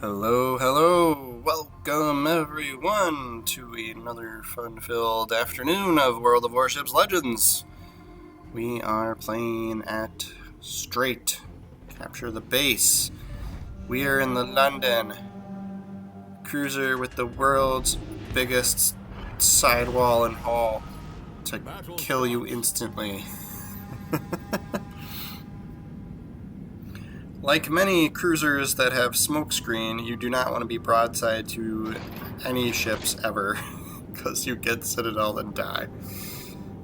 Hello, hello! Welcome everyone to another fun-filled afternoon of World of Warships Legends. We are playing at Strait. Capture the base. We are in the London cruiser with the world's biggest sidewall and hull to kill you instantly. Like many cruisers that have smokescreen, you do not want to be broadside to any ships ever, because you get Citadel and die.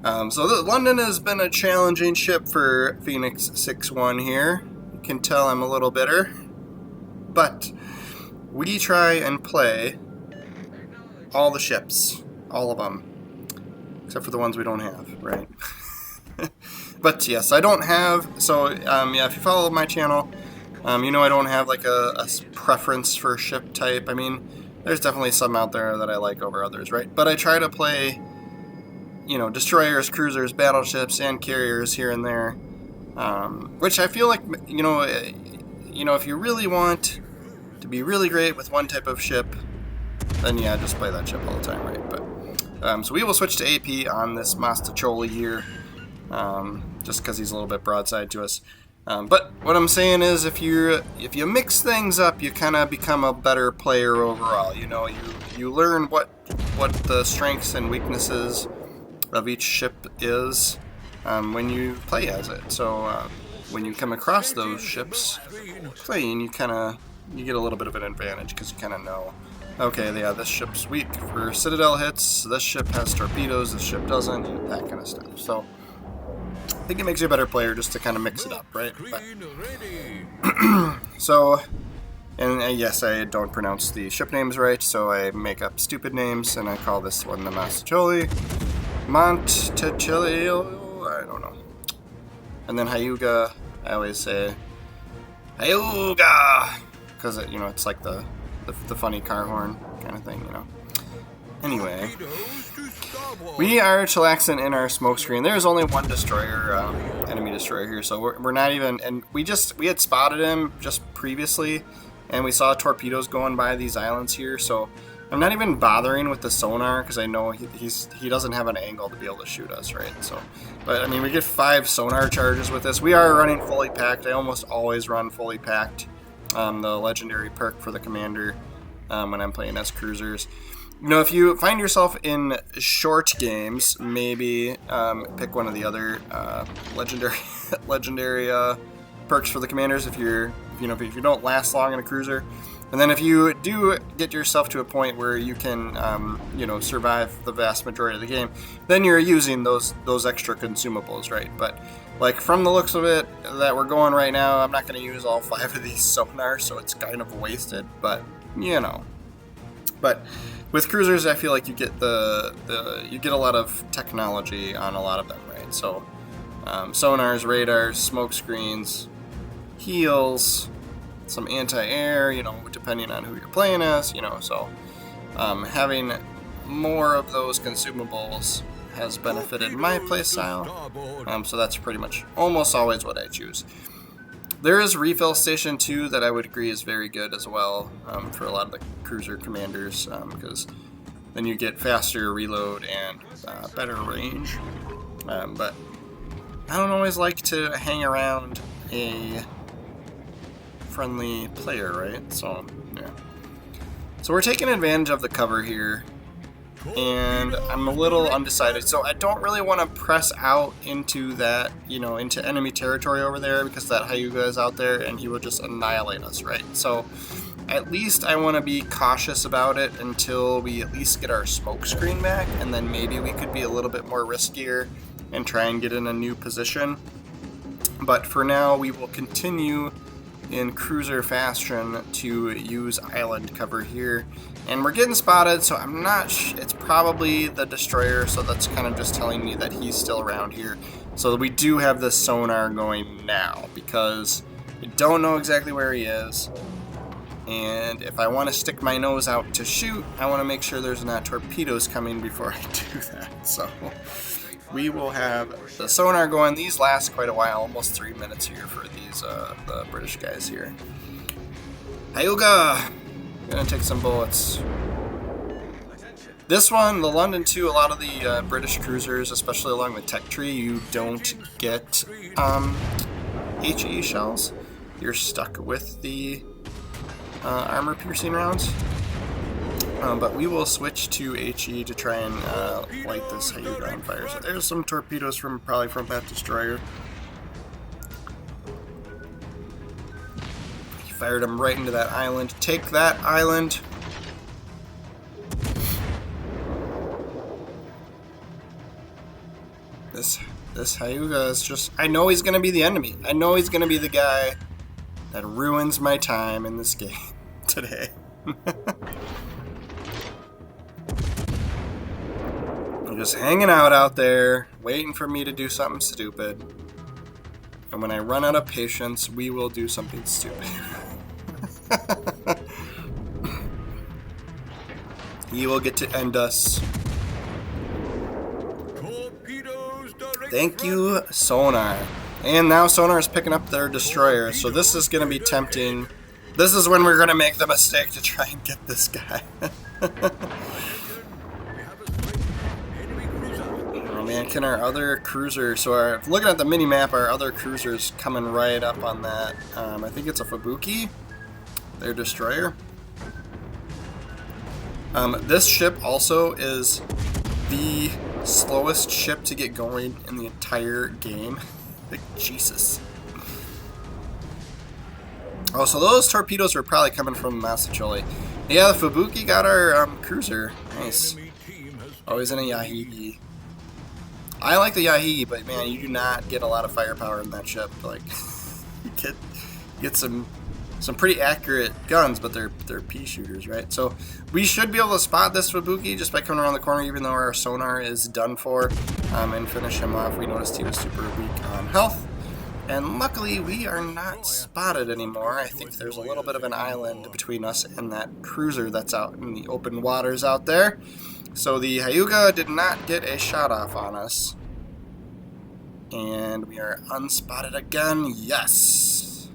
London has been a challenging ship for Phoenix 6-1 here. You can tell I'm a little bitter, but we try and play all the ships, all of them, except for the ones we don't have, right? But yes, I don't have, if you follow my channel, you know I don't have like a preference for ship type. I mean, there's definitely some out there that I like over others, right? But I try to play, destroyers, cruisers, battleships, and carriers here and there, which I feel like, if you really want to be really great with one type of ship, then yeah, just play that ship all the time, right? But so we will switch to AP on this Mastacholi here, just because he's a little bit broadside to us. But what I'm saying is, if you mix things up, you kind of become a better player overall. You learn what the strengths and weaknesses of each ship is when you play as it. So when you come across those ships playing, you get a little bit of an advantage because you kind of know, okay, yeah, this ship's weak for Citadel hits. This ship has torpedoes. This ship doesn't. That kind of stuff. So I think it makes you a better player just to kind of mix it up, right? Yes, I don't pronounce the ship names right, so I make up stupid names, and I call this one the Mastacholi, Montecilio, I don't know. And then Hyuga, I always say Hyuga, because it's like the funny car horn kind of thing, Anyway, we are chillaxing in our smokescreen. There's only one destroyer, enemy destroyer here, so we're not even, and we had spotted him just previously, and we saw torpedoes going by these islands here, so I'm not even bothering with the sonar, because I know he doesn't have an angle to be able to shoot us, right? So, but I mean, we get 5 sonar charges with this. We are running fully packed. I almost always run fully packed, the legendary perk for the commander when I'm playing as cruisers. If you find yourself in short games, maybe pick one of the other legendary perks for the commanders if you don't last long in a cruiser. And then if you do get yourself to a point where you can survive the vast majority of the game, then you're using those extra consumables, right? But like from the looks of it that we're going right now, I'm not going to use all 5 of these sonars, so it's kind of wasted. But But with cruisers, I feel like you get you get a lot of technology on a lot of them, right? So sonars, radars, smoke screens, heals, some anti-air, depending on who you're playing as, so having more of those consumables has benefited my playstyle. So that's pretty much almost always what I choose. There is refill station 2 that I would agree is very good as well for a lot of the cruiser commanders, because then you get faster reload and better range. But I don't always like to hang around a friendly player, right? So yeah. So we're taking advantage of the cover here, and I'm a little undecided, so I don't really want to press out into that, into enemy territory over there, because that Hyuga is out there and he will just annihilate us, right? So at least I want to be cautious about it until we at least get our smoke screen back, and then maybe we could be a little bit more riskier and try and get in a new position. But for now, we will continue in cruiser fashion to use island cover here. And we're getting spotted, so I'm not it's probably the destroyer, so that's kind of just telling me that he's still around here. So we do have this sonar going now, because I don't know exactly where he is. And if I want to stick my nose out to shoot, I want to make sure there's not torpedoes coming before I do that. So we will have the sonar going. These last quite a while, almost 3 minutes here for these the British guys here. Hyuga! Gonna take some bullets. This one, the London 2, a lot of the British cruisers, especially along the tech tree, you don't get HE shells. You're stuck with the armor-piercing rounds. But we will switch to HE to try and light this Hyuga on fire. So there's some torpedoes probably from that destroyer. He fired them right into that island. Take that island. This Hyuga is just... I know he's going to be the enemy. I know he's going to be the guy that ruins my time in this game today. I'm just hanging out there, waiting for me to do something stupid. And when I run out of patience, we will do something stupid. He will get to end us. Thank you, Sonar. And now Sonar is picking up their destroyer, so this is going to be tempting. This is when we're going to make the mistake to try and get this guy. Oh man, can our other cruiser... So looking at the mini-map, our other cruiser's coming right up on that. I think it's a Fubuki, their destroyer. This ship also is the slowest ship to get going in the entire game. Like, Jesus. Oh, so those torpedoes were probably coming from Masacholi. Yeah, the Fubuki got our cruiser. Nice. Always in a Yahigi. I like the Yahigi, but man, you do not get a lot of firepower in that ship. Like, you get some pretty accurate guns, but they're pea shooters, right? So we should be able to spot this Fubuki just by coming around the corner, even though our sonar is done for, and finish him off. We noticed he was super weak on health, and luckily we are not spotted anymore. I think there's a little bit of an island between us and that cruiser that's out in the open waters out there. So the Hyuga did not get a shot off on us, and we are unspotted again. Yes!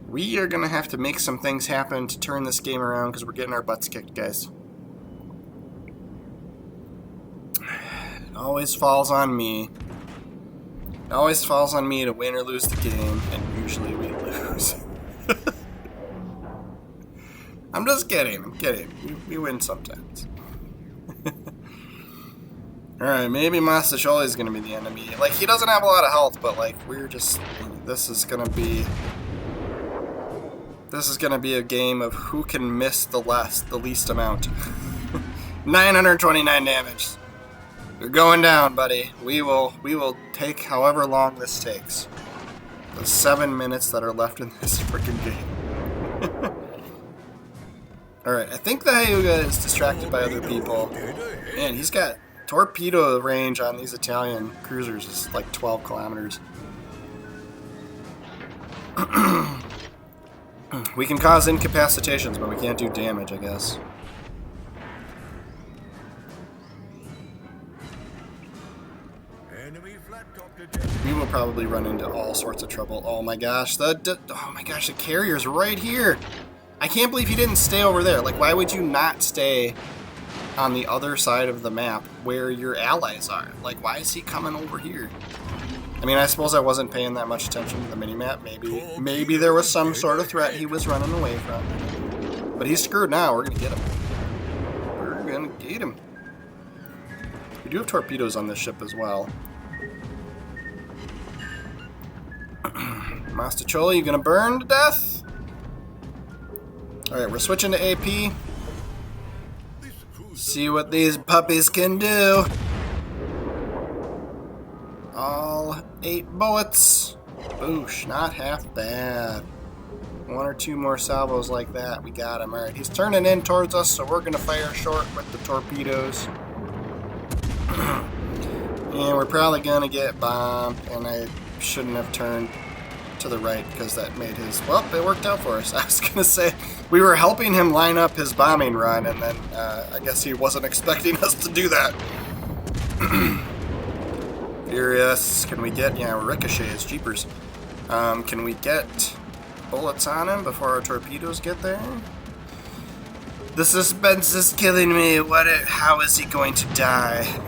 We are going to have to make some things happen to turn this game around because we're getting our butts kicked, guys. It always falls on me. It always falls on me to win or lose the game, and usually we lose. I'm just kidding. I'm kidding. We win sometimes. Alright, maybe Masacholi is going to be the enemy. Like, he doesn't have a lot of health, but, like, we're just... This is going to be a game of who can miss the least amount. 929 damage. You're going down, buddy. We will take however long this takes. The 7 minutes that are left in this freaking game. Alright, I think the Hyuga is distracted by other people. Man, he's got torpedo range on these Italian cruisers is like 12 kilometers. We can cause incapacitations, but we can't do damage, I guess. We will probably run into all sorts of trouble. Oh my gosh, the carrier's right here. I can't believe he didn't stay over there. Like, why would you not stay on the other side of the map where your allies are? Like, why is he coming over here? I mean, I suppose I wasn't paying that much attention to the minimap. Maybe there was some sort of threat he was running away from. But he's screwed now. We're going to get him. We're going to get him. We do have torpedoes on this ship as well. Masacholi, you going to burn to death? Alright, we're switching to AP. See what these puppies can do. All 8 bullets. Boosh, not half bad. 1 or 2 more salvos like that. We got him. Alright, he's turning in towards us, so we're going to fire short with the torpedoes. And we're probably going to get bombed, and I shouldn't have turned to the right because that made his... Well, it worked out for us. I was going to say, we were helping him line up his bombing run, and then I guess he wasn't expecting us to do that. Furious. Can we get... Yeah, Ricochet is jeepers. Can we get bullets on him before our torpedoes get there? The suspense is killing me. How is he going to die?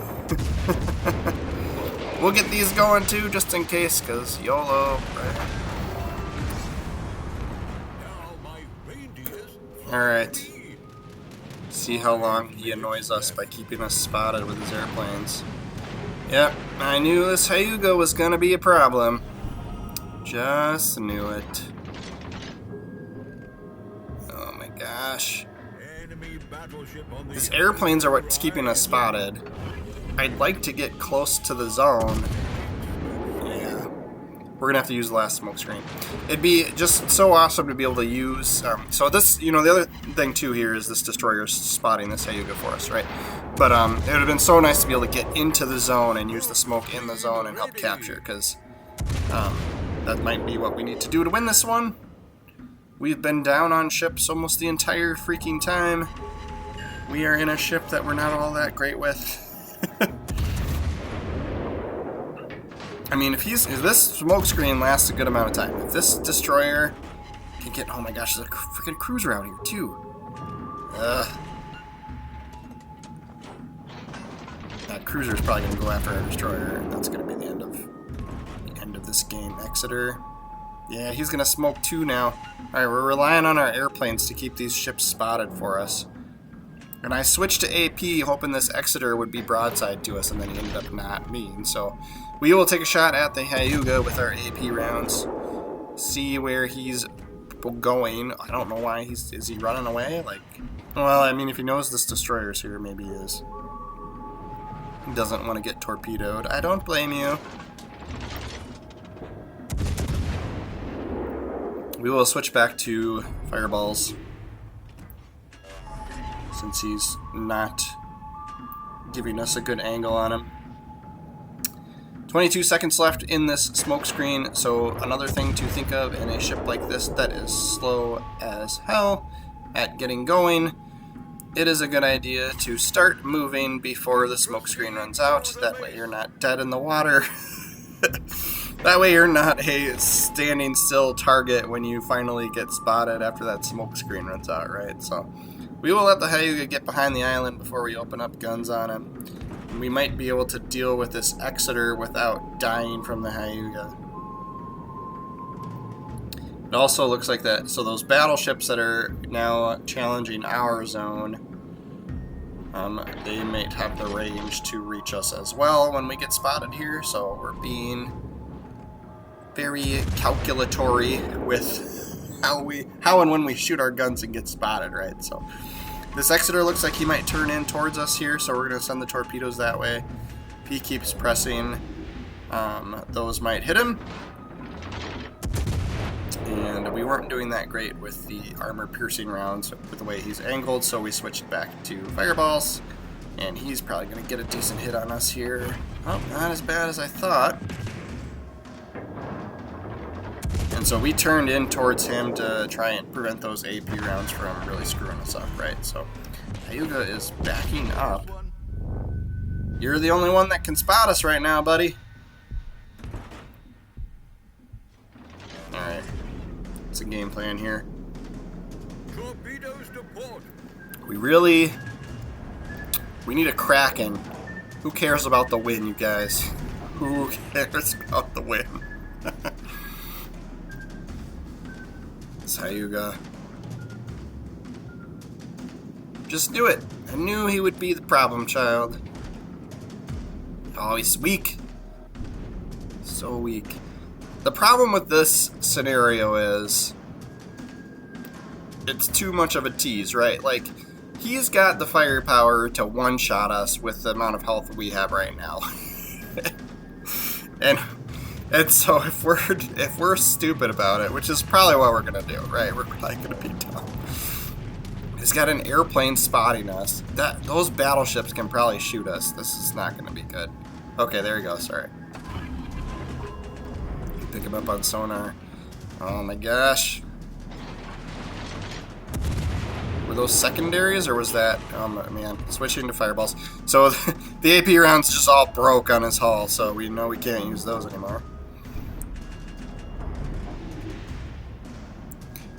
We'll get these going too, just in case, because YOLO, right? Alright. See how long he annoys us by keeping us spotted with his airplanes. Yep, I knew this Hyuga was gonna be a problem. Just knew it. Oh my gosh. These airplanes are what's keeping us spotted. I'd like to get close to the zone. Yeah. We're gonna have to use the last smoke screen. It'd be just so awesome to be able to use... so this, you know, the other thing too here is this destroyer spotting this Hyuga for us, right? But it would have been so nice to be able to get into the zone and use the smoke in the zone and help capture, because that might be what we need to do to win this one. We've been down on ships almost the entire freaking time. We are in a ship that we're not all that great with. I mean, if this smoke screen lasts a good amount of time, if this destroyer can get... Oh my gosh, there's a freaking cruiser out here too. That cruiser is probably going to go after our destroyer, and that's going to be the end of this game. Exeter. Yeah, he's going to smoke too now. Alright, we're relying on our airplanes to keep these ships spotted for us. And I switched to AP, hoping this Exeter would be broadside to us, and then he ended up not being. So we will take a shot at the Hyuga with our AP rounds. See where he's going. I don't know why is he running away? Like, well, I mean, if he knows this destroyer's here, maybe he is. He doesn't want to get torpedoed. I don't blame you. We will switch back to fireballs, since he's not giving us a good angle on him. 22 seconds left in this smoke screen, so another thing to think of in a ship like this that is slow as hell at getting going, it is a good idea to start moving before the smoke screen runs out. That way you're not dead in the water. That way you're not a standing still target when you finally get spotted after that smoke screen runs out, right? So we will let the Hyuga get behind the island before we open up guns on him. And we might be able to deal with this Exeter without dying from the Hyuga. It also looks like that, so those battleships that are now challenging our zone, they might have the range to reach us as well when we get spotted here, so we're being very calculatory with how and when we shoot our guns and get spotted, right? So this Exeter looks like he might turn in towards us here, so we're going to send the torpedoes that way. If he keeps pressing, those might hit him. And we weren't doing that great with the armor-piercing rounds with the way he's angled, so we switched back to fireballs. And he's probably going to get a decent hit on us here. Oh, not as bad as I thought. And so we turned in towards him to try and prevent those AP rounds from really screwing us up, right? So Hyuga is backing up. You're the only one that can spot us right now, buddy. Alright. What's the game plan here? We need a Kraken. Who cares about the win, you guys? Who cares about the win? Hyuga. Just knew it. I knew he would be the problem child. Oh, he's weak. So weak. The problem with this scenario is it's too much of a tease, right? Like, he's got the firepower to one-shot us with the amount of health we have right now. And so if we're stupid about it, which is probably what we're gonna do, right? We're probably gonna be dumb. He's got an airplane spotting us. Those battleships can probably shoot us. This is not gonna be good. Okay, there we go. Sorry. Pick him up on sonar. Oh my gosh. Were those secondaries, or was that... Oh man, switching to fireballs. So the AP rounds just all broke on his hull, so we know we can't use those anymore.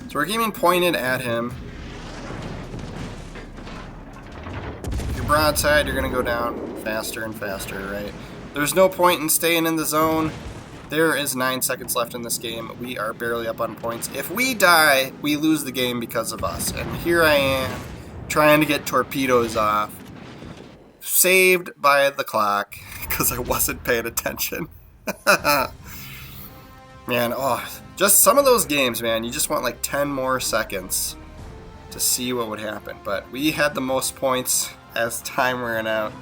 So we're aiming pointed at him. broadside, you're going to go down faster and faster, right? There's no point in staying in the zone. There is 9 seconds left in this game. We are barely up on points. If we die, we lose the game because of us. And here I am, trying to get torpedoes off. Saved by the clock, because I wasn't paying attention. Man, just some of those games, man, you just want like 10 more seconds to see what would happen. But we had the most points as time ran out.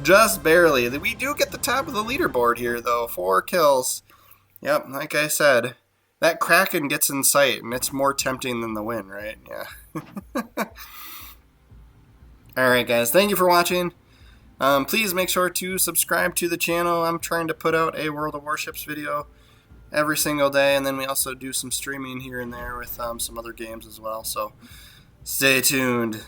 Just barely. We do get the top of the leaderboard here, though. 4 kills. Yep, like I said, that Kraken gets in sight, and it's more tempting than the win, right? Yeah. Alright, guys, thank you for watching. Please make sure to subscribe to the channel. I'm trying to put out a World of Warships video every single day, and then we also do some streaming here and there with some other games as well, so stay tuned.